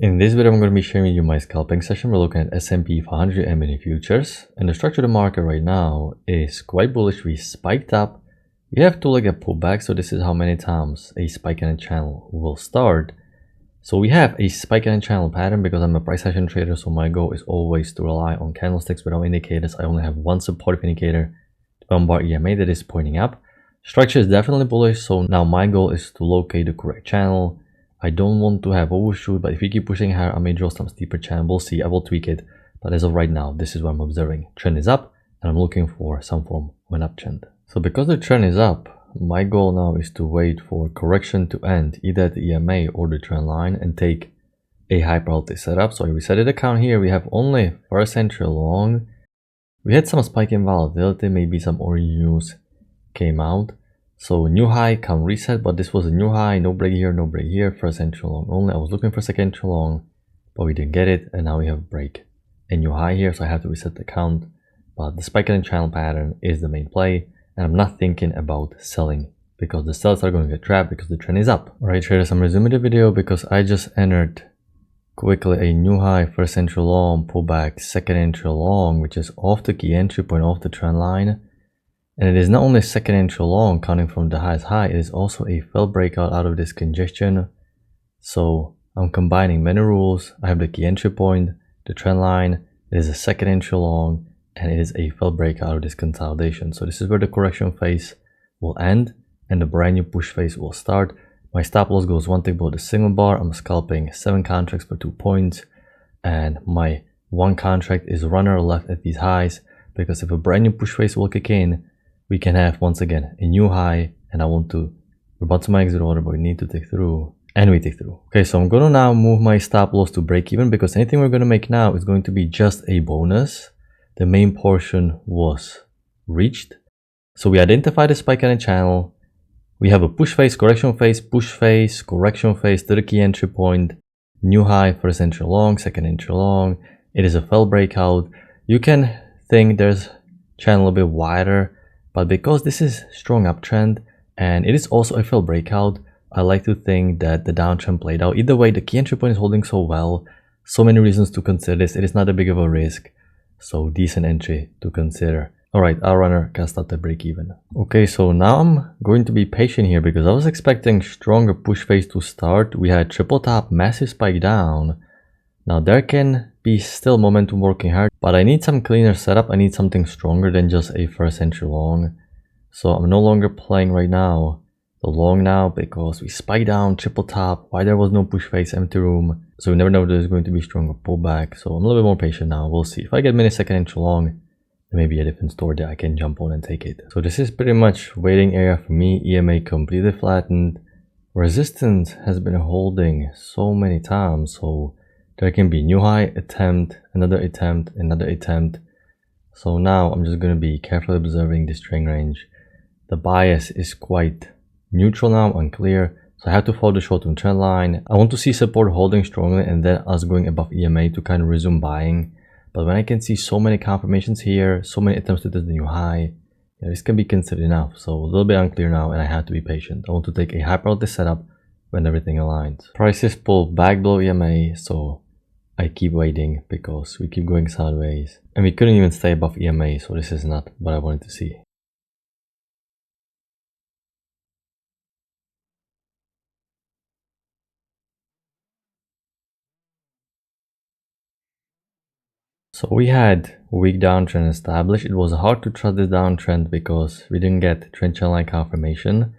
In this video, I'm going to be sharing you my scalping session. We're looking at S&P 500 mini futures, and the structure of the market right now is quite bullish. We spiked up. We have to look at pullback, so this is how many times a spike in a channel will start. So we have a spike in a channel pattern because I'm a price action trader, so my goal is always to rely on candlesticks without indicators. I only have one supportive indicator to bombard EMA that is pointing up. Structure is definitely bullish, so now my goal is to locate the correct channel. I don't want to have overshoot, but if we keep pushing higher, I may draw some steeper channel. We'll see. I will tweak it. But as of right now, this is what I'm observing. Trend is up, and I'm looking for some form of an uptrend. So because the trend is up, my goal now is to wait for correction to end, either at the EMA or the trend line, and take a high probability setup. So I reset the account here. We have only first entry long. We had some spike in volatility. Maybe some orange news came out. So new high, can reset, but this was a new high, no break here, no break here, first entry long only. I was looking for second entry long, but we didn't get it, and now we have break. A new high here, so I have to reset the count. But the spike in the channel pattern is the main play, and I'm not thinking about selling because the sellers are going to get trapped because the trend is up. Alright traders, I'm resuming the video because I just entered quickly a new high, first entry long, pullback, second entry long, which is off the key entry point, off the trend line. And it is not only second entry long counting from the highest high, it is also a failed breakout out of this congestion. So I'm combining many rules. I have the key entry point, the trend line, it is a second entry long, and it is a failed breakout of this consolidation. So this is where the correction phase will end and the brand new push phase will start. My stop loss goes one tick below the signal bar. I'm scalping 7 contracts for 2 points, and my one contract is runner left at these highs because if a brand new push phase will kick in, we can have once again a new high, and we're about to my exit order, but we need to take through, and we take through. Okay, so I'm gonna now move my stop loss to break even because anything we're gonna make now is going to be just a bonus. The main portion was reached. So we identified a spike in a channel. We have a push phase, correction phase, push phase, correction phase to the key entry point, new high, first entry long, second entry long. It is a failed breakout. You can think there's channel a bit wider, but because this is strong uptrend and it is also a failed breakout, I like to think that the downtrend played out. Either way, the key entry point is holding so well. So many reasons to consider this. It is not a big of a risk. So decent entry to consider. Alright, our runner can start the break even. Okay, so now I'm going to be patient here because I was expecting stronger push phase to start. We had triple top, massive spike down. Now there can be still momentum working hard, but I need some cleaner setup. I need something stronger than just a first entry long. So I'm no longer playing right now the long now because we spiked down, triple top, why there was no push phase, empty room. So we never know if there's going to be stronger pullback. So I'm a little bit more patient now. We'll see. If I get mini second entry long, there may be a different store that I can jump on and take it. So this is pretty much waiting area for me. EMA completely flattened. Resistance has been holding so many times. So there can be new high, attempt, another attempt, another attempt. So now I'm just going to be carefully observing this trend range. The bias is quite neutral now, unclear. So I have to follow the short-term trend line. I want to see support holding strongly and then us going above EMA to kind of resume buying. But when I can see so many confirmations here, so many attempts to test the new high, yeah, this can be considered enough. So a little bit unclear now, and I have to be patient. I want to take a high probability setup when everything aligns. Prices pull back below EMA, so I keep waiting because we keep going sideways. And we couldn't even stay above EMA, so this is not what I wanted to see. So we had weak downtrend established. It was hard to trust this downtrend because we didn't get trend channel line confirmation.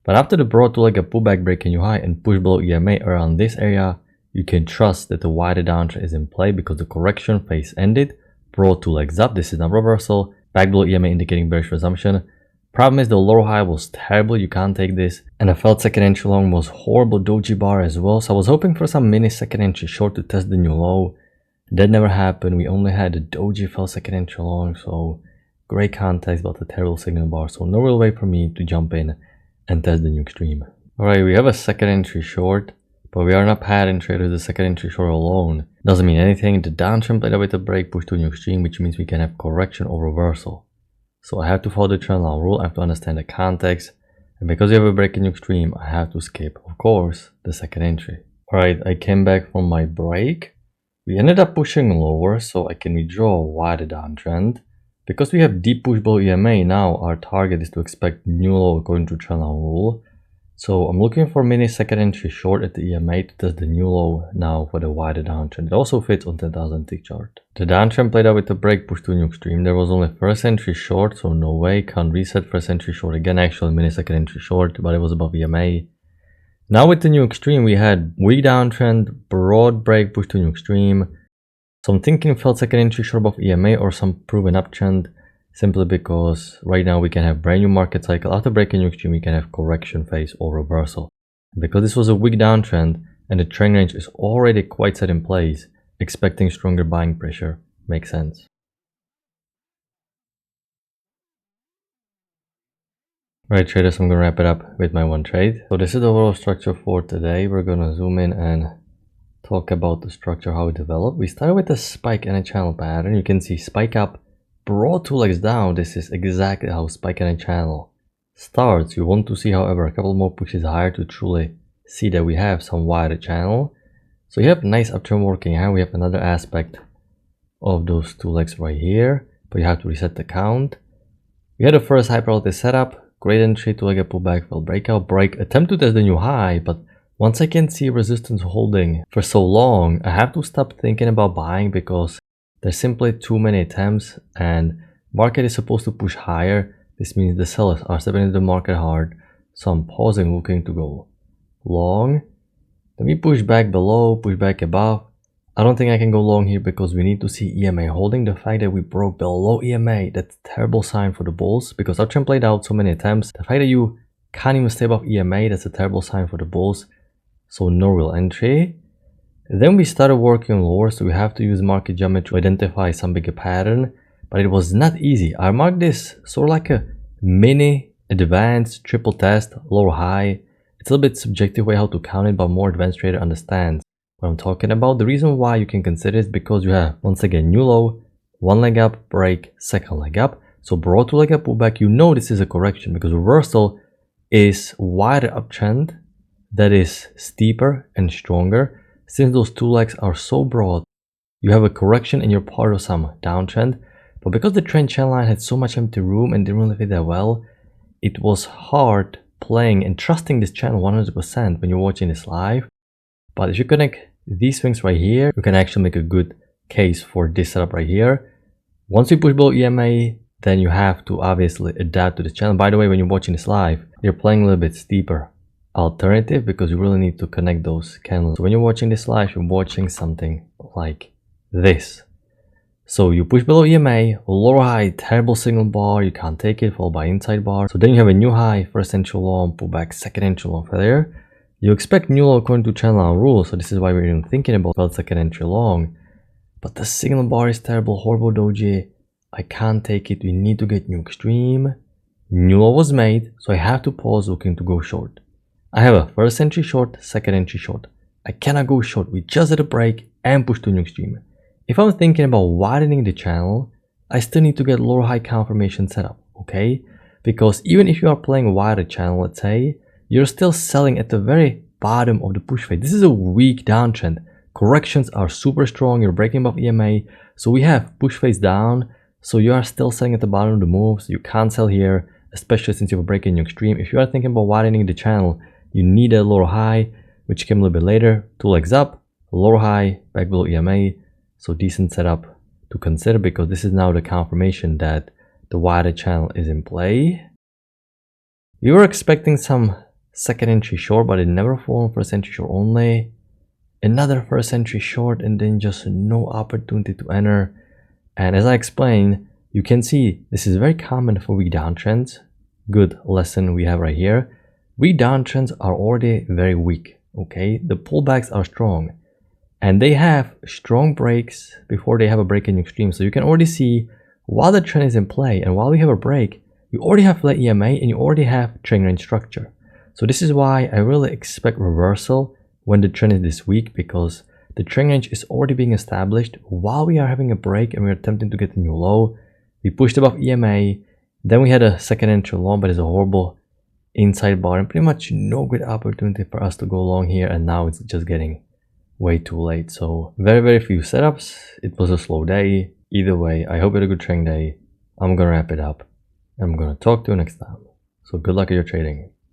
But after the broad to like a pullback break in new high and push below EMA around this area, you can trust that the wider downtrend is in play because the correction phase ended. Broad 2 legs up. This is not reversal. Back below EMA indicating bearish resumption. Problem is the lower high was terrible. You can't take this. And I felt second entry long was horrible doji bar as well. So I was hoping for some mini second entry short to test the new low. That never happened. We only had a doji fell second entry long. So great context about the terrible signal bar. So no real way for me to jump in and test the new extreme. Alright, we have a second entry short. But we are not pattern traders. The second entry short alone doesn't mean anything. The downtrend played out with a break, push to a new extreme, which means we can have correction or reversal. So I have to follow the trend line rule. I have to understand the context. And because we have a break in new extreme, I have to skip, of course, the second entry. Alright, I came back from my break. We ended up pushing lower so I can withdraw a wider downtrend. Because we have deep push below EMA now, our target is to expect new low according to trendline rule. So I'm looking for mini second entry short at the EMA to test the new low now for the wider downtrend. It also fits on 10,000 tick chart. The downtrend played out with a break push to a new extreme. There was only first entry short, so no way, can't reset first entry short again, actually mini second entry short, but it was above EMA. Now with the new extreme, we had weak downtrend, broad break push to new extreme. So I'm thinking felt second entry short above EMA or some proven uptrend, simply because right now we can have brand new market cycle. After breaking new extreme, we can have correction phase or reversal. Because this was a weak downtrend and the trend range is already quite set in place, expecting stronger buying pressure makes sense. Right traders, I'm gonna wrap it up with my one trade. So this is the overall structure for today. We're gonna zoom in and talk about the structure, how it developed. We started with a spike and a channel pattern. You can see spike up, broad two legs down. This is exactly how spike and a channel starts. You want to see, however, a couple more pushes higher to truly see that we have some wider channel. So you have nice uptrend working out. We have another aspect of those two legs right here, but you have to reset the count. We had a first high probability setup, great entry, two leg pullback, failed breakout, break, attempt to test the new high, but once I can see resistance holding for so long, I have to stop thinking about buying because there's simply too many attempts and market is supposed to push higher. This means the sellers are stepping into the market hard, so I'm pausing, looking to go long. Let me push back below, push back above. I don't think I can go long here because we need to see EMA holding. The fact that we broke below EMA, that's a terrible sign for the bulls because our trend played out so many attempts. The fact that you can't even stay above EMA, that's a terrible sign for the bulls. So no real entry. Then we started working lower, so we have to use market geometry to identify some bigger pattern, but it was not easy. I marked this sort of like a mini advanced triple test, lower high. It's a little bit subjective way how to count it, but more advanced trader understands what I'm talking about. The reason why you can consider is because you have, once again, new low, one leg up, break, second leg up. So broad two leg up, pullback, you know this is a correction because reversal is wider uptrend that is steeper and stronger. Since those two legs are so broad, you have a correction and you're part of some downtrend. But because the trend channel line had so much empty room and didn't really fit that well, it was hard playing and trusting this channel 100% when you're watching this live. But if you connect these things right here, you can actually make a good case for this setup right here. Once you push below EMA, then you have to obviously adapt to the channel. By the way, when you're watching this live, you're playing a little bit steeper alternative because you really need to connect those candles. So when you're watching this live, you're watching something like this. So you push below EMA, lower high, terrible signal bar, you can't take it, followed by inside bar. So then you have a new high, first entry long, pullback, second entry long failure. You expect new low according to channel line rule, so this is why we're even thinking about failed second entry long. But the signal bar is terrible, horrible doji. I can't take it, we need to get new extreme. New low was made, so I have to pause looking to go short. I have a first entry short, second entry short. I cannot go short, we just did a break and push to new extreme. If I'm thinking about widening the channel, I still need to get lower high confirmation set up, okay? Because even if you are playing a wider channel, let's say, you're still selling at the very bottom of the push phase. This is a weak downtrend. Corrections are super strong, you're breaking above EMA. So we have push phase down, so you are still selling at the bottom of the move, so you can't sell here, especially since you have a break in your extreme. If you are thinking about widening the channel, you need a lower high, which came a little bit later. Two legs up, lower high, back below EMA. So decent setup to consider because this is now the confirmation that the wider channel is in play. We were expecting some second entry short, but it never formed. First entry short only. Another first entry short and then just no opportunity to enter. And as I explained, you can see this is very common for weak downtrends. Good lesson we have right here. Weak downtrends are already very weak, okay? The pullbacks are strong. And they have strong breaks before they have a break in extreme. So you can already see while the trend is in play and while we have a break, you already have flat EMA and you already have trend range structure. So this is why I really expect reversal when the trend is this weak because the trend range is already being established while we are having a break and we're attempting to get a new low. We pushed above EMA, then we had a second entry long, but it's a horrible inside bar and pretty much no good opportunity for us to go long here, and now it's just getting way too late. So very few setups. It was a slow day. Either way, I hope you had a good trading day. I'm gonna wrap it up. I'm gonna talk to you next time. So good luck at your trading.